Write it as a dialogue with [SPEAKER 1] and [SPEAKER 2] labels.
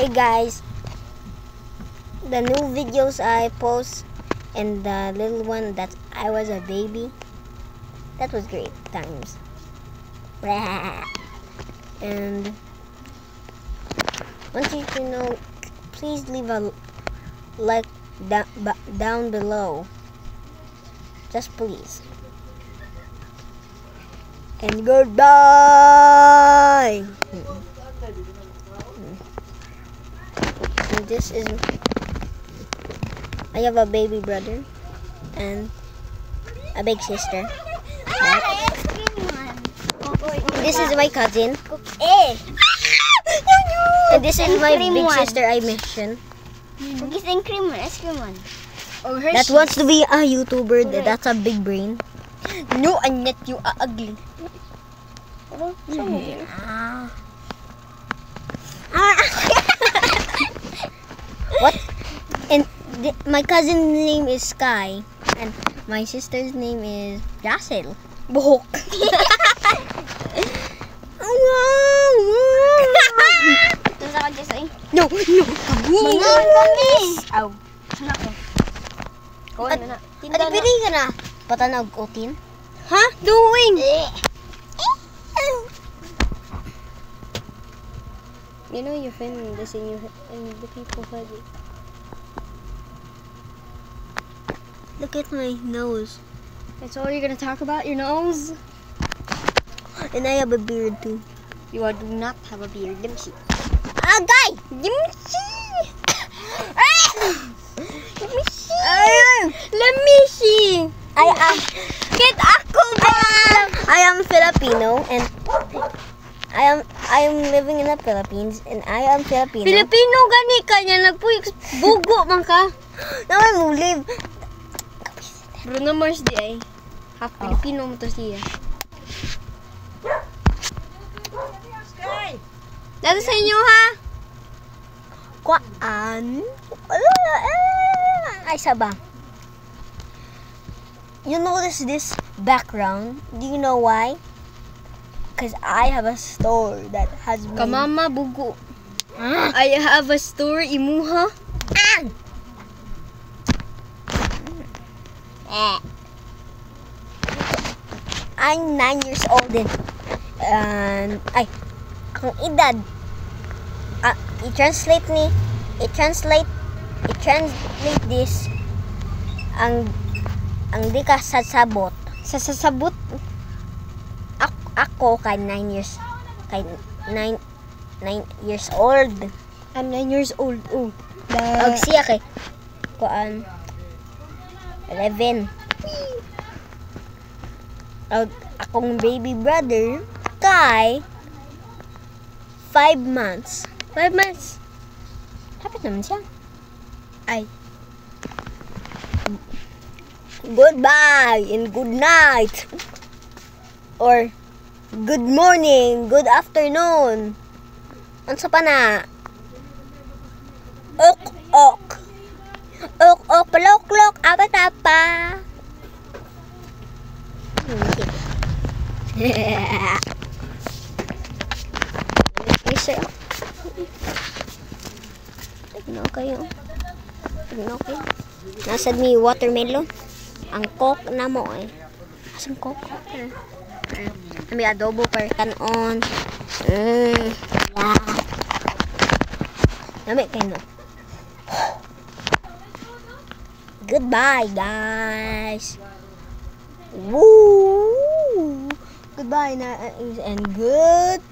[SPEAKER 1] Hey guys, the new videos I post and the little one that I was a baby, that was great times. And want you to know, please leave a like down below, just please. And goodbye. And this is, I have a baby brother and a big sister. This is my cousin. And this is my big sister I mentioned. That wants to be a YouTuber. That's a big brain.
[SPEAKER 2] No, and yet you are ugly.
[SPEAKER 1] What? And my cousin's name is Sky, and my sister's name is Russell.
[SPEAKER 2] Buhok.
[SPEAKER 1] No, no.
[SPEAKER 2] Aw. Kuha na na.
[SPEAKER 1] Adi, pili ka na. Patanaw ko, tin.
[SPEAKER 2] Ha? Doing? You know you're filming this and the people heard it.
[SPEAKER 1] Look at my nose.
[SPEAKER 2] That's all you're gonna talk about? Your nose?
[SPEAKER 1] And I have a beard too.
[SPEAKER 2] You do not have a beard. Let me see.
[SPEAKER 1] Agay!
[SPEAKER 2] Let me see. Let me see. Let me see. Get ako ba?
[SPEAKER 1] I am Filipino and I am living in the Philippines and I am Filipino.
[SPEAKER 2] Filipino gani ka niya. Nagbugo man ka.
[SPEAKER 1] Naman mo live.
[SPEAKER 2] Bruno Mars di ay. Half Filipino mo to siya. Dito sa inyo ha?
[SPEAKER 1] Kuan? Ay, sabang. You notice this background? Do you know why? Because I have a store that has been...
[SPEAKER 2] Kamama bugo. I have a store imuha.
[SPEAKER 1] I'm 9 years old and ang edad i-translate this ang di ka sasabot ako kay 9 years old.
[SPEAKER 2] I'm 9 years old. Oh.
[SPEAKER 1] Ag siya kay kuan 11. Akong baby brother kay 5 months.
[SPEAKER 2] 5 months.
[SPEAKER 1] Hapit naman siya.
[SPEAKER 2] Ay.
[SPEAKER 1] Goodbye and good night. Or good morning, good afternoon. Unsa pa na? Ok ok. Ok ok lok lok apa. Tignan kayo. Nasad mi watermelon. Ang coke na mo eh. Asang coke? May adobo per kanon. Yeah. Nami kayo no. Goodbye guys. Woo! Goodbye na and good